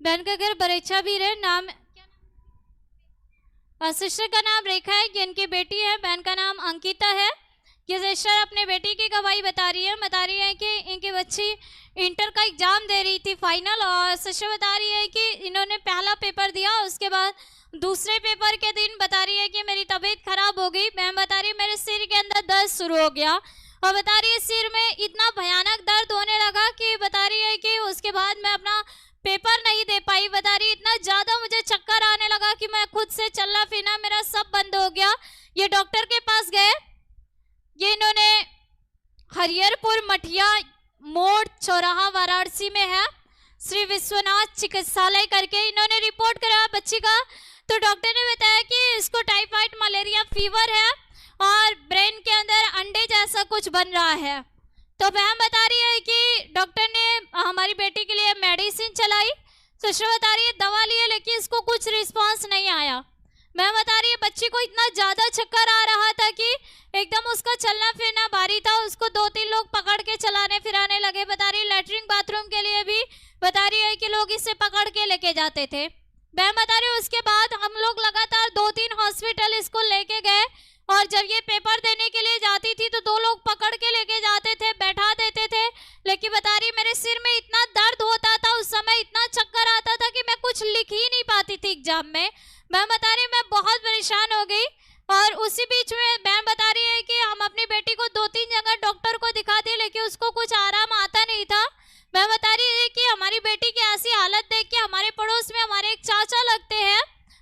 बहन का घर बरेचा भी है। नाम सिस्टर का नाम रेखा है, ये इनकी बेटी है। बहन का नाम अंकिता है। ये सिस्टर अपने बेटी की गवाही बता रही है कि इनकी बच्ची इंटर का एग्जाम दे रही थी फाइनल, और सिस्टर बता रही है कि इन्होंने पहला पेपर दिया, उसके बाद दूसरे पेपर के दिन बता रही है कि मेरी तबीयत खराब हो गई। मैं बता रही है मेरे सिर के अंदर दर्द शुरू हो गया, और बता रही है सिर में इतना भयानक दर्द होने लगा कि बता रही है कि उसके बाद मैं अपना पेपर नहीं दे पाई। बता रही इतना ज्यादा मुझे चक्कर आने लगा कि मैं खुद से चलना फिरना मेरा सब बंद हो गया। ये डॉक्टर के पास गए, ये इन्होंने हरिहरपुर मठिया मोड़ चौराहा वाराणसी में है, श्री विश्वनाथ चिकित्सालय करके इन्होंने रिपोर्ट कराया बच्ची का। तो डॉक्टर ने बताया कि इसको टाइफाइड मलेरिया फीवर है और ब्रेन के अंदर अंडे जैसा कुछ बन रहा है। तो बहन बता रही है कि डॉक्टर ने हमारी बेटी के लिए मेडिसिन चलाई। सिस्टर बता रही है दवा लिए लेकिन इसको कुछ रिस्पांस नहीं आया। मैं बता रही है बच्ची को इतना ज्यादा चक्कर आ रहा था कि एकदम उसका चलना फिरना भारी था, उसको 2-3 लोग पकड़ के चलाने फिराने लगे। बता रही है लैट्रिन बाथरूम के लिए भी बता रही है कि लोग इसे पकड़ के लेके जाते थे। मैं बता रही हूँ उसके बाद हम लोग लगातार 2-3 हॉस्पिटल इसको लेके गए, और जब ये पेपर देने के लिए जाती थी तो 2 लोग पकड़ के लेके जाते थे, बैठा देते थे। लेकिन बता रही मेरे सिर में इतना दर्द होता था उस समय, इतना चक्कर आता था कि मैं कुछ लिख ही नहीं पाती थी एग्जाम में। मैं बता रही मैं बहुत परेशान हो गई। और उसी बीच में मैम बता रही है कि हम अपनी बेटी को 2-3 जगह डॉक्टर को दिखा दिए लेकिन उसको कुछ आराम आता नहीं था। मैं बता रही है कि हमारी बेटी की ऐसी हालत देख के हमारे पड़ोस में हमारे एक चाचा लगते हैं,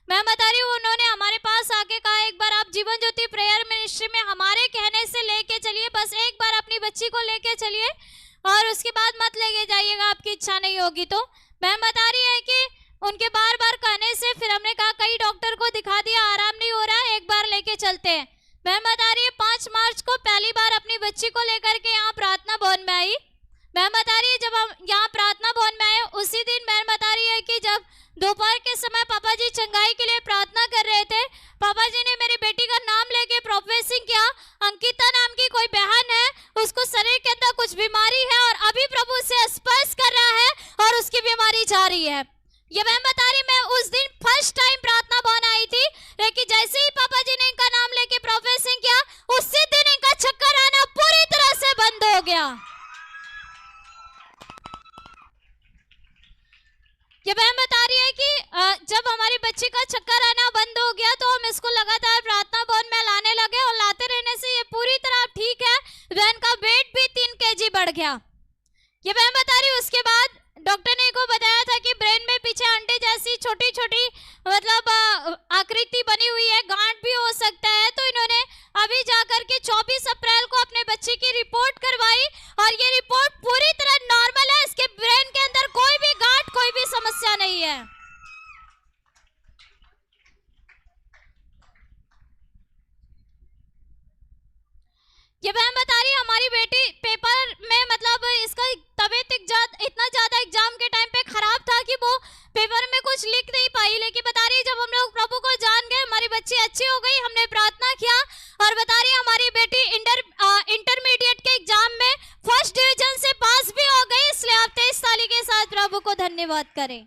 मैं बता रही हूँ उन्होंने हमारे पास आके कहा एक बार आप जीवन ज्योति प्रेयर मिनिस्ट्री में हमारे कहने से लेके चलिए, बस एक बार अपनी बच्ची को लेके चलिए और उसके बाद मत लेके जाइएगा, आपकी इच्छा नहीं होगी। तो मैम बता रही है कि उनके बार बार कहने से फिर हमने कहा कई डॉक्टर को दिखा दिया, आराम नहीं हो रहा है, एक बार लेके चलते हैं। मैम बता रही है 5 मार्च को पहली बार अपनी बच्ची को लेकर के यहाँ प्रार्थना भवन में आई। मैम बता रही है जब हम यहाँ प्रार्थना भवन में आए उसी दिन मैम बता रही है कि जब दोपहर के समय पापा जी चंगाई के लिए प्रार्थना कर रहे थे, पापा जी ने मेरी बेटी का नाम लेके प्रोफेसिंग किया। अंकिता नाम की कोई बहन है, उसको शरीर के अंदर कुछ बीमारी है और अभी प्रभु से स्पर्श कर रहा है और उसकी बीमारी जा रही है। ये मैम बता रही मैं उस दिन फर्स्ट टाइम प्रार्थना भवन आई थी, लेकिन जैसे ही पापा जी ने इनका नाम लेके प्रोफेसिंग किया उसी दिन इनका चक्कर आना पूरी तरह से बंद हो गया। ये मैम बता रही है कि जब हमारी बच्ची का चक्कर आना बंद हो गया तो हम इसको लगातार प्रार्थना भवन में लाने लगे और लाते रहने से ये पूरी तरह ठीक है। बहन का वेट भी 3 kg बढ़ गया। ये मैम बता रही उसके बाद डॉक्टर ने को बताया था कि ब्रेन में पीछे अंडे जैसी छोटी छोटी मतलब आकृति बनी हुई है, गांठ भी हो सकता है। तो इन्होंने अभी जाकर के 24 अप्रैल को अपने बच्चे की रिपोर्ट करवाई और ये रिपोर्ट पूरी तरह नॉर्मल है, इसके ब्रेन के अंदर कोई भी गांठ कोई भी समस्या नहीं है। ये मैम बता रही है हमारी बेटी पेपर में मतलब इसका तबीयत इतना ज्यादा एग्जाम के टाइम पे खराब था कि वो पेपर में कुछ लिख नहीं पाई, लेकिन बता रही है जब हम लोग प्रभु को जान गए हमारी बच्ची अच्छी हो गई, हमने प्रार्थना किया और बता रही है हमारी बेटी इंटरमीडिएट के एग्जाम में फर्स्ट डिवीजन से पास भी हो गई। इसलिए आप 23 ताली के साथ प्रभु को धन्यवाद करें।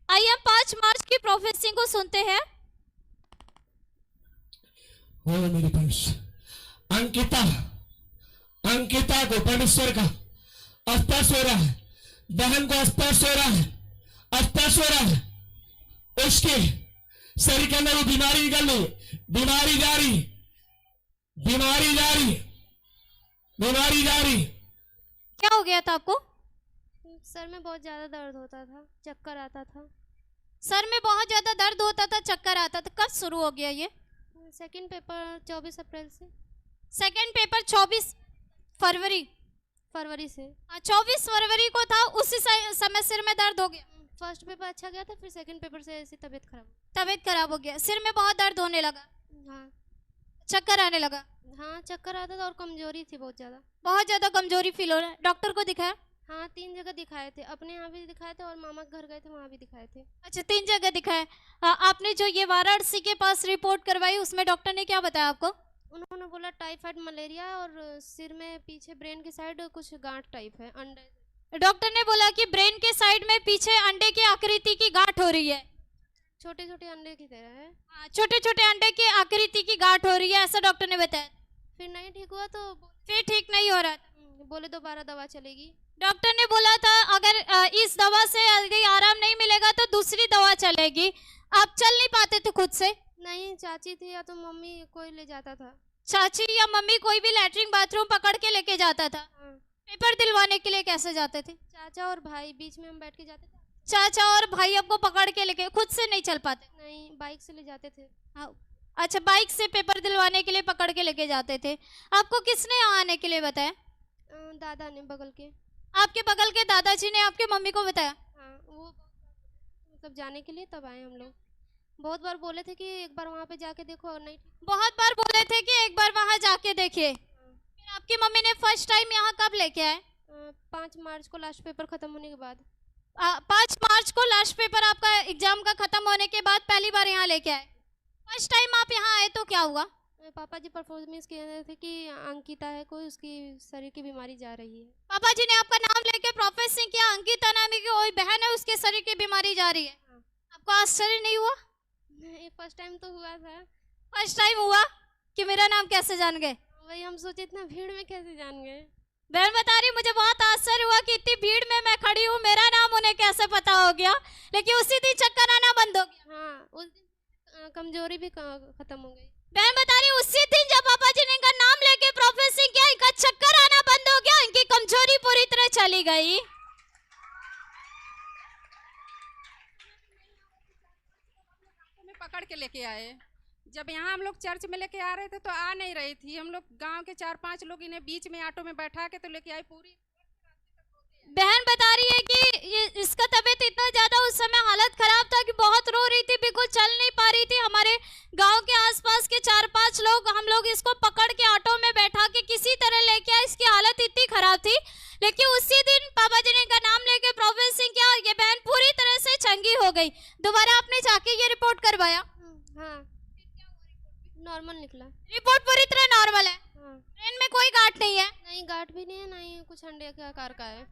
आइए हम 5 मार्च की प्रोफेसिंग को सुनते हैं। वो मेरे पास अंकिता को परमेश्वर का स्पर्श हो रहा है, बहन को स्पर्श हो रहा है, स्पर्श हो रहा है। उसके शरीर के अंदर वो बीमारी निकल रही, बीमारी जा रही, बीमारी जा रही, बीमारी जा रही। क्या हो गया था आपको? सर में बहुत ज्यादा दर्द होता था, चक्कर आता था। सर में बहुत ज्यादा दर्द होता था, चक्कर आता था। कब शुरू हो गया ये? सेकंड पेपर 24 अप्रैल से। सेकंड पेपर 24 फरवरी से। 24 फरवरी को था, उसी समय सिर में दर्द हो गया। फर्स्ट पेपर अच्छा गया था, फिर सेकंड पेपर से ऐसी तबीयत खराब हो गया, सिर में बहुत दर्द होने लगा। हाँ, चक्कर आने लगा। हाँ चक्कर आता था और कमजोरी थी बहुत ज्यादा कमजोरी फील हो रहा है। डॉक्टर को दिखाया? हाँ 3 जगह दिखाए थे, अपने यहाँ भी दिखाए थे और मामा के घर गए थे वहाँ भी दिखाए थे। अच्छा 3 जगह दिखाए। आपने जो ये वाराणसी के पास रिपोर्ट करवाई उसमें डॉक्टर ने क्या बताया आपको? उन्होंने बोला टाइफाइड मलेरिया और सिर में पीछे ब्रेन की साइड कुछ गांठ टाइप है, अंडे। डॉक्टर ने बोला कि ब्रेन के साइड में पीछे अंडे की आकृति की गांठ हो रही है। छोटे छोटे अंडे की तरह है। छोटे छोटे अंडे की आकृति की गांठ हो रही है, ऐसा डॉक्टर ने बताया। फिर नहीं ठीक हुआ तो फिर ठीक नहीं हो रहा था। बोले दोबारा दवा चलेगी। डॉक्टर ने बोला था अगर इस दवा से अगर आराम नहीं मिलेगा तो दूसरी दवा चलेगी। आप चल नहीं पाते थे खुद से? नहीं, चाची थी या तो मम्मी कोई ले जाता था। चाची या मम्मी कोई भी लैट्रिन बाथरूम पकड़ के लेके जाता था। हाँ। पेपर दिलवाने के लिए कैसे जाते थे? चाचा और भाई बीच में हम बैठ के जाते थे। चाचा और भाई आपको पकड़ के लेके, खुद से नहीं चल पाते? नहीं, बाइक से ले जाते थे। हाँ, अच्छा, बाइक से पेपर दिलवाने के लिए पकड़ के लेके जाते थे। आपको किसने यहाँ आने के लिए बताया? दादा ने, बगल के। आपके बगल के दादाजी ने आपके मम्मी को बताया? हाँ, वो मतलब जाने के लिए तब आए हम लोग। बहुत बार बोले थे कि एक बार वहाँ पे जाके देखो और नहीं। बहुत बार बोले थे कि एक बार वहाँ जाके देखिए। फिर आपकी मम्मी ने फर्स्ट टाइम यहाँ कब लेके आए? 5 मार्च को लास्ट पेपर खत्म होने के बाद। 5 मार्च को लास्ट पेपर आपका एग्जाम का खत्म होने के बाद पहली बार यहाँ लेके आए। फर्स्ट टाइम आप यहाँ आए तो क्या हुआ? पापा जी परफॉर्मेंस कह रहे थे कि अंकिता है कोई, उसकी शरीर की बीमारी जा रही है। पापा जी ने आपका नाम लेके प्रोफेसिंग किया, अंकिता नाम की कोई बहन है उसके शरीर की बीमारी जा रही है। हाँ। आपको आश्चर्य नहीं हुआ? नहीं, फर्स्ट टाइम तो हुआ था। फर्स्ट टाइम हुआ कि मेरा नाम कैसे जान गए? वही हम सोचे इतना भीड़ में कैसे जान गए। बहन बता रही मुझे बहुत आश्चर्य हुआ कि इतनी भीड़ में मैं खड़ी हूँ, मेरा नाम उन्हें कैसे पता हो गया। लेकिन उसी दिन चक्कर आना बंद हो गया। हाँ, उस दिन कमजोरी भी खत्म हो गई। बहन बता रही उसी दिन जब पापा जी ने इनका नाम लेके प्रोफेसिंग किया, इनका चक्कर आना बंद हो गया, इनकी कमजोरी पूरी तरह चली गई। में पकड़ के लेके आए। जब यहाँ हम लोग चर्च में लेके आ रहे थे तो आ नहीं रही थी। हम लोग गांव के 4-5 लोग इन्हें बीच में ऑटो में बैठा के तो लेके आए। पूरी बहन बता रही है कि इसका तबीयत इतना ज्यादा उस समय हालत खराब था कि बहुत रो रही थी, बिल्कुल चल नहीं पा रही थी। हमारे गांव के आसपास के 4-5 लोग, हम लोग इसको पकड़ के ऑटो में बैठा के किसी तरह लेके आए। इसकी हालत इतनी खराब थी। लेकिन उसी दिन पापा जी ने इनका नाम लेके प्रोफेसिंग किया, ये बहन पूरी तरह से चंगी हो गई। दोबारा आपने जाके ये रिपोर्ट करवाया? हाँ, नॉर्मल निकला। रिपोर्ट पूरी तरह नॉर्मल है। हाँ। ब्रेन में कोई गांठ नहीं है? नहीं, गांठ भी नहीं है, ना ही कुछ अंडे के आकार का है।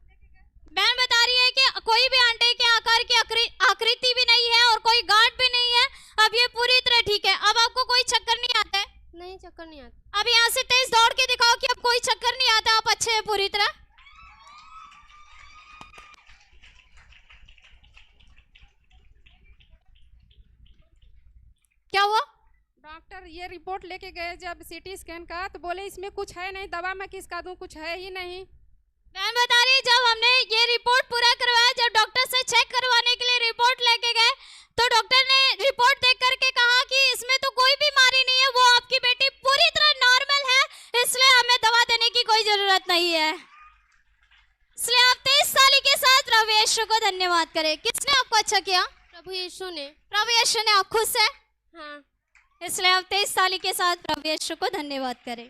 बहन बता रही है कि कोई भी अंडे के आकार की आकृति भी नहीं है और कोई गांठ भी नहीं है। अब ये पूरी तरह ठीक है। अब आपको कोई चक्कर नहीं आता है? नहीं, चक्कर नहीं आता। अब यहाँ से तेज दौड़ के दिखाओ कि अब कोई चक्कर नहीं आता, आप अच्छे हैं पूरी तरह। क्या हुआ? डॉक्टर ये रिपोर्ट लेके गए जब सीटी स्कैन का, तो बोले इसमें कुछ है नहीं, दवा मैं किसका दूं, कुछ है ही नहीं। बहन बता रही है जब हमने ये रिपोर्ट पूरा करवाया, जब डॉक्टर से चेक करवाने के लिए रिपोर्ट लेके गए तो डॉक्टर ने रिपोर्ट देख करके कहा कि इसमें तो कोई बीमारी नहीं है, वो आपकी बेटी पूरी तरह नॉर्मल है, इसलिए हमें दवा देने की कोई जरूरत नहीं है। इसलिए आप 23 साल के साथ प्रभु यीशु को धन्यवाद करें। किसने आपको अच्छा किया? प्रभु यीशु ने। प्रभु यीशु ने। आप खुश है? हाँ। इसलिए आप 23 साल के साथ प्रभु यीशु को धन्यवाद करें।